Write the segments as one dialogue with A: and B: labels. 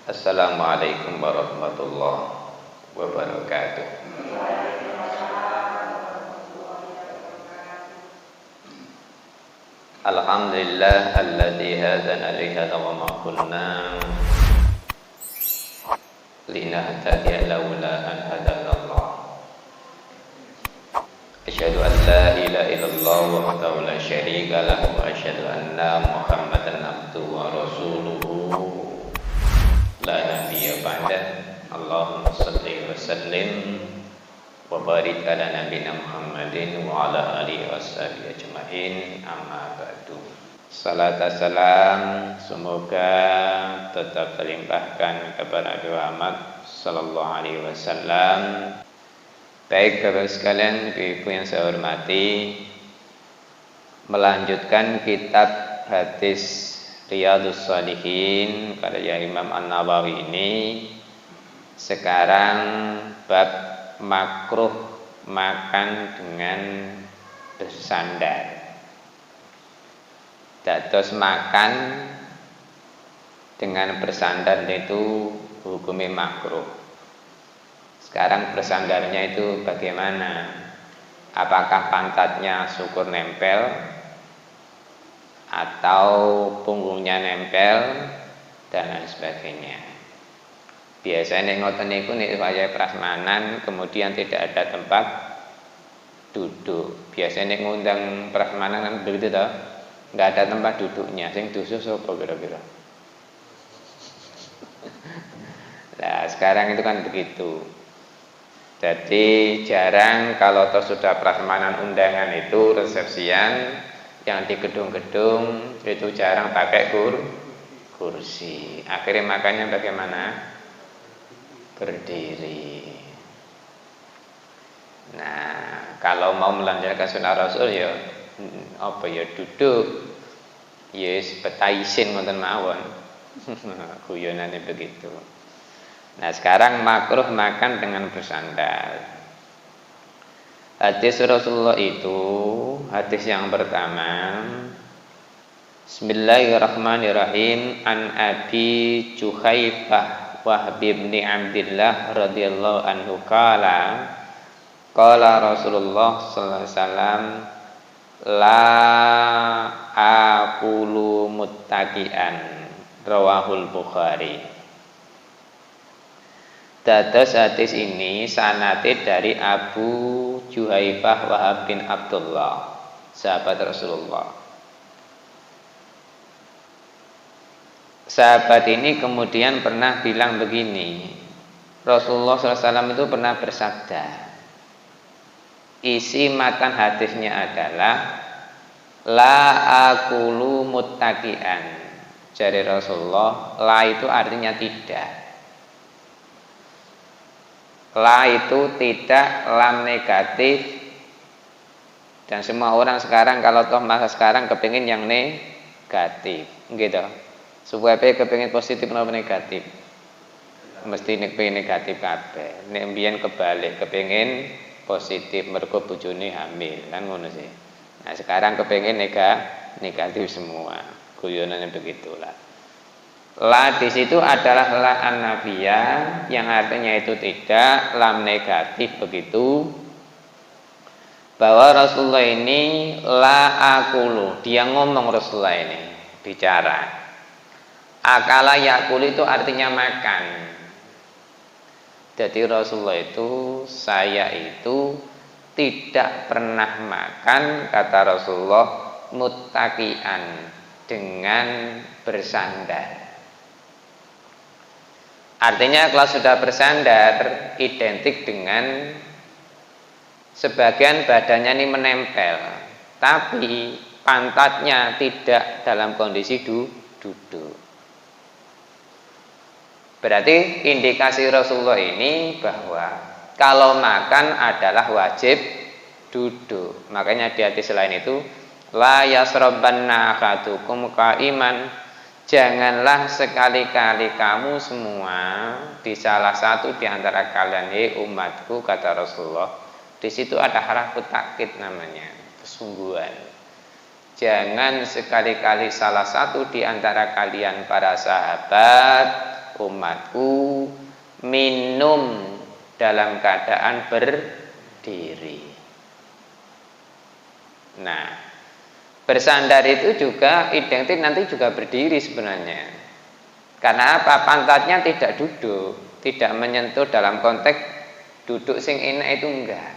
A: Assalamualaikum warahmatullahi wabarakatuh. Alhamdulillah alladzi hadana li hadza wa ma kunna linahtadiya laula an hadanallah. Asyhadu an la ilaha illallah wahdahu la syarika lahu wa asyhadu anna Muhammadan abduhu wa rasuluhu la nabiyya ba'dah. Allahumma shalli wa sallim wa barik ala nabiyina Muhammadin wa ala alihi washabihi ajmain. Amma ba'du. Salat salam semoga tetap terlimpahkan kepada Nabi Muhammad sallallahu alaihi wasallam. Baik Bapak sekalian, Ibu yang saya hormati, melanjutkan kitab hadis Riyadhus Shalihin karya Imam An-Nawawi ini. Sekarang bab makruh makan dengan bersandar. Dados makan dengan bersandar itu hukumnya makruh. Sekarang bersandarnya itu bagaimana? Apakah pantatnya syukur nempel atau punggungnya nempel dan lain sebagainya. Biasanya ngoten niku nek wayah prasmanan kemudian tidak ada tempat duduk. Biasanya ngundang prasmanan kan begitu toh? Enggak ada tempat duduknya. Sing dusuh sapa kira-kira? Nah, sekarang itu kan begitu. Jadi jarang kalau toh sudah prasmanan undangan itu resepsian yang di gedung-gedung itu jarang pakai kursi. Akhirnya makannya bagaimana? Berdiri. Nah, kalau mau melanjutkan sunnah Rasul ya apa ya duduk. Yes, betaisin ngoten mawon. Guyonane begitu. Nah, sekarang makruh makan dengan bersandar. Hadis Rasulullah itu hadis yang pertama. Bismillahirrahmanirrahim. An Abi Juhaifah Wahb bin Abdillah radhiyallahu anhu qala Rasulullah sallallahu alaihi wasallam la aqulu muttaqian rawahul Bukhari. Dados hadis ini sanate dari Abu Juhaifah Wahab bin Abdullah, sahabat Rasulullah. Sahabat ini kemudian pernah bilang begini, Rasulullah SAW itu pernah bersabda, isi matan hadisnya adalah la aqulu muttaqian. Jadi Rasulullah, la itu artinya tidak. La itu tidak, lam negatif. Dan semua orang sekarang kalau toh masa sekarang kepingin yang negatif, gitu. Supaya kepingin positif atau negatif, mesti kepingin negatif kabeh. Nek mbiyen kebalik, kepingin positif mergo bojone hamil, kan ngono sih. Nah, sekarang kepingin negatif semua. Guyonannya begitulah. La di situ adalah la an-nafiyah yang artinya itu tidak, lam negatif begitu. Bahwa Rasulullah ini la aqulu, dia ngomong Rasulullah ini bicara. Akala yakul itu artinya makan. Jadi Rasulullah itu, saya itu tidak pernah makan, kata Rasulullah, muttaqian, dengan bersandar. Artinya kalau sudah bersandar identik dengan sebagian badannya ini menempel, tapi pantatnya tidak dalam kondisi duduk. Berarti indikasi Rasulullah ini bahwa kalau makan adalah wajib duduk. Makanya di hadis lain itu la yasrabanna ahadukum qaiman, janganlah sekali-kali kamu semua di salah satu di antara kalian umatku, kata Rasulullah. Di situ ada harfu takkid namanya, kesungguhan. Jangan sekali-kali salah satu di antara kalian para sahabat umatku minum dalam keadaan berdiri. Nah, bersandar itu juga identik nanti juga berdiri sebenarnya. Karena apa? Pantatnya tidak duduk, tidak menyentuh dalam konteks duduk sing enak itu enggak.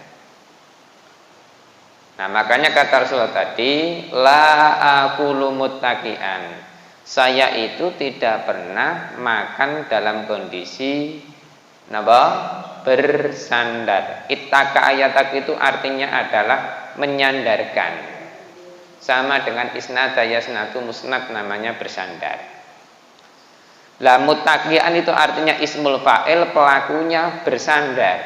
A: Nah, makanya kata Rasulullah tadi, la aqulu muttaqian. Saya itu tidak pernah makan dalam kondisi bersandar. Ittaka ayatak itu artinya adalah menyandarkan. Sama dengan isnad yasnatu musnad namanya bersandar. Lah muttaqian itu artinya ismul fa'il, pelakunya bersandar.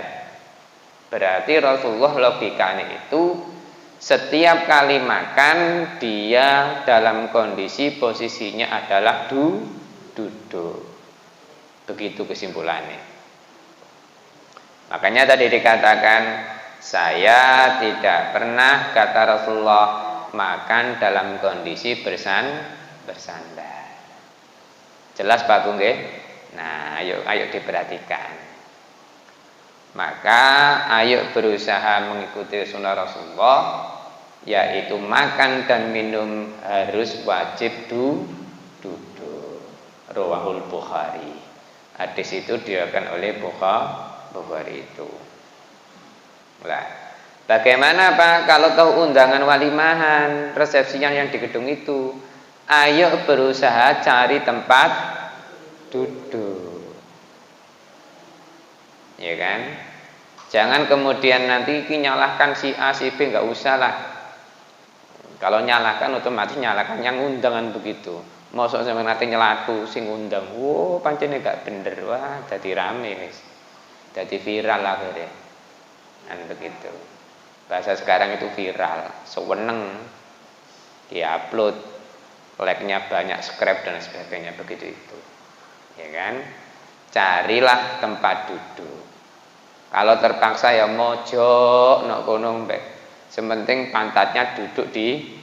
A: Berarti Rasulullah logikanya itu setiap kali makan dia dalam kondisi posisinya adalah duduk. Begitu kesimpulannya. Makanya tadi dikatakan saya tidak pernah kata Rasulullah makan dalam kondisi bersandar. Jelas Pak Nggih? Nah, ayo diperhatikan. Maka ayo berusaha mengikuti sunnah Rasulullah, yaitu makan dan minum harus wajib duduk. Rawahul Bukhari. Hadis itu diriwayatkan oleh Bukhari itu. Lah, bagaimana Pak kalau tahu undangan walimahan, resepsinya yang di gedung itu? Ayo berusaha cari tempat duduk. Ya kan? Jangan kemudian nanti nyalahkan si A, si B, enggak usah lah. Kalau nyalahkan otomatis nyalahkan yang undangan begitu. Mosok sampe nanti nyelaku sing undang. Wo, pancene gak bener. Wah, dadi rame wis. Dadi viral akhirnya. Kan begitu. Bahasa sekarang itu viral, seweneng. Diupload, like-nya banyak, subscribe dan sebagainya begitu itu. Ya kan? Carilah tempat duduk. Kalau terpaksa ya mojok nok kono mbek. Sementing pantatnya duduk di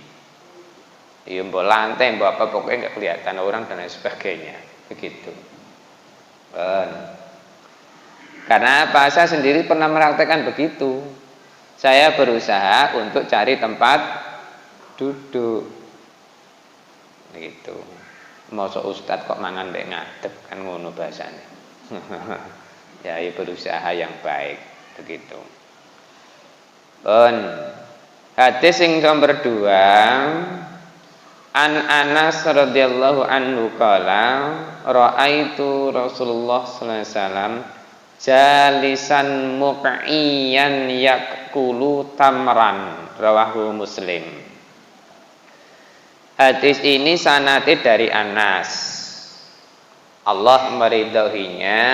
A: mbok lantai, mbok apa pokoknya enggak kelihatan orang dan sebagainya. Begitu. Karena apa? Saya sendiri pernah mempraktekkan begitu. Saya berusaha untuk cari tempat duduk. Begitu. Mosok ustad kok mangan mbek ngadeg kan ngono bahasane. Ya, berusaha yang baik begitu. Hadis yang nomor 2, An Anas radhiyallahu anhu qala raaitu Rasulullah sallallahu alaihi wasallam jalisan muqiyan yakulu tamran, rawahu Muslim. Hadis ini sanate dari Anas. Allah meridhoinya,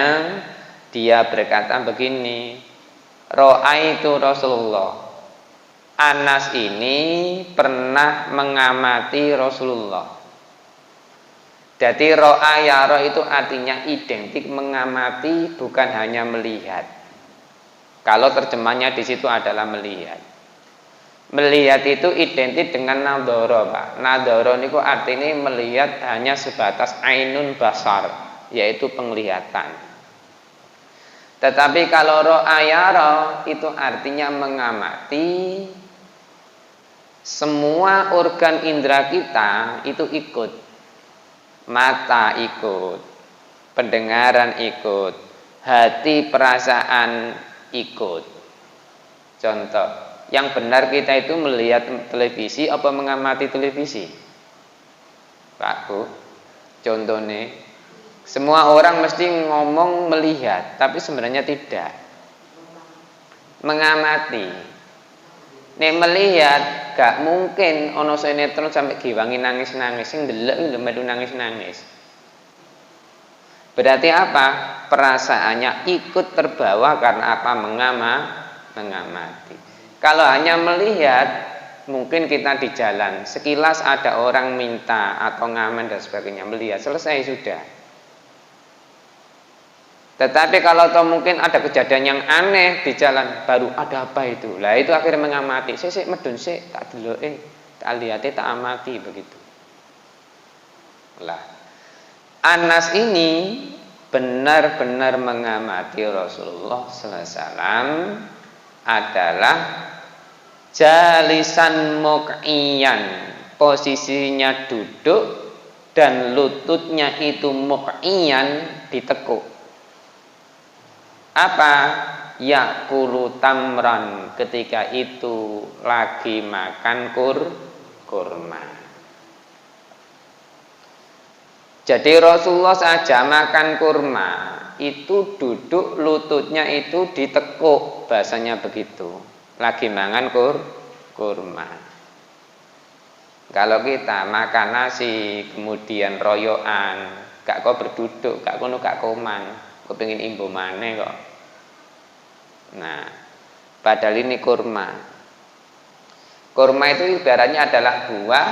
A: dia berkata begini, Ra'aitu Rasulullah. Anas ini pernah mengamati Rasulullah. Jadi ro'a yara itu artinya identik mengamati, bukan hanya melihat. Kalau terjemahnya di situ adalah melihat. Melihat itu identik dengan nadhara, Pak. Nadhara niku artinya melihat hanya sebatas ainun basar, yaitu penglihatan. Tetapi kalau ro'a yara itu artinya mengamati, semua organ indera kita itu ikut. Mata ikut, pendengaran ikut, hati perasaan ikut. Contoh, yang benar kita itu melihat televisi apa mengamati televisi? Pak Bu, contohnya, semua orang mesti ngomong melihat, tapi sebenarnya tidak. Mengamati. Nek melihat gak mungkin ono sinetron sampai giwangi nangis-nangis, sing ndelok lho metu nangis-nangis. Berarti apa? Perasaannya ikut terbawa karena apa? Mengamati. Kalau hanya melihat, mungkin kita di jalan, sekilas ada orang minta atau ngamen dan sebagainya, melihat, selesai sudah. Tetapi kalau mungkin ada kejadian yang aneh di jalan, baru ada apa itu? Lah itu akhirnya mengamati. Sik medun sik, tak deloke, tak lihate, tak amati begitu. Lah Anas ini benar-benar mengamati Rasulullah sallallahu alaihi wasallam adalah jalisan muq'iyan, posisinya duduk dan lututnya itu muq'iyan, ditekuk. Apa? Yakulu tamran, ketika itu lagi makan kurma. Jadi Rasulullah saja makan kurma itu duduk, lututnya itu ditekuk, bahasanya begitu. Lagi mangan kurma. Kalau kita makan nasi kemudian royoan, gak kok berduduk, gak kono gak koman, kepengin imbo maneh kok. Nah, padahal ini kurma. Kurma itu ibaratnya adalah buah,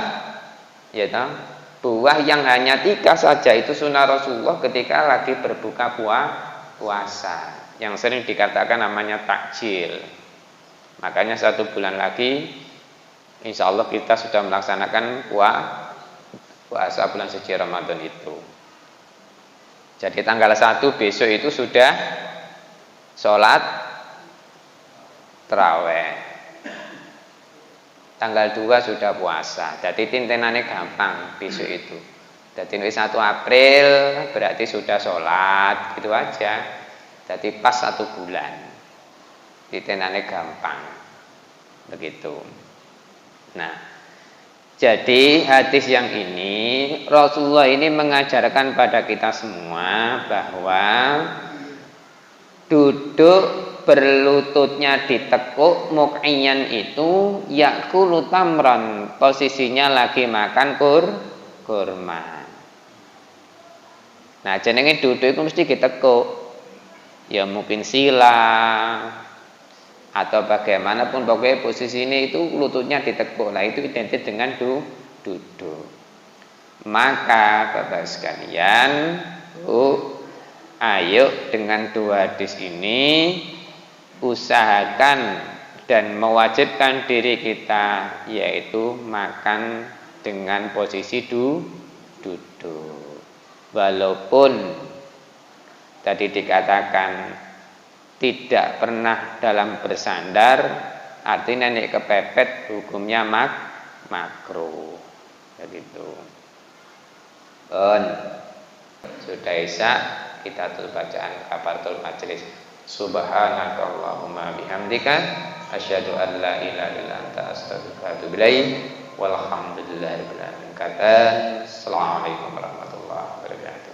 A: ya toh? Buah yang hanya 3 saja, itu sunnah Rasulullah ketika lagi berbuka puasa, yang sering dikatakan namanya takjil. Makanya 1 bulan lagi insya Allah kita sudah melaksanakan puasa bulan suci Ramadan itu. Jadi tanggal 1 besok itu sudah sholat tarawih. Tanggal 2 sudah puasa. Jadi tintenannya gampang besok itu. Jadi 1 April berarti sudah sholat, gitu aja. Jadi pas 1 bulan. Tintenannya gampang. Begitu. Nah, jadi hadis yang ini Rasulullah ini mengajarkan pada kita semua bahwa duduk berlututnya ditekuk muq'iyan itu yakulu tamran, posisinya lagi makan kurma. Nah, jenenge duduk itu mesti ditekuk. Ya mungkin sila atau bagaimanapun, pokoknya posisi ini itu lututnya ditekuk. Nah, itu identik dengan duduk. Maka Bapak sekalian, ayo dengan 2 hadis ini usahakan dan mewajibkan diri kita, yaitu makan dengan posisi duduk. Walaupun tadi dikatakan tidak pernah dalam bersandar, artinya nek kepepet hukumnya makruh. Begitu. Sudah isya, kita tutup bacaan kafaratul majelis. Subhanakallahumma bihamdika asyhadu an la ilaha illa anta astaghfiruka wa atubu ilaik. Walhamdulillahirabbil alamin. Assalamualaikum warahmatullahi wabarakatuh.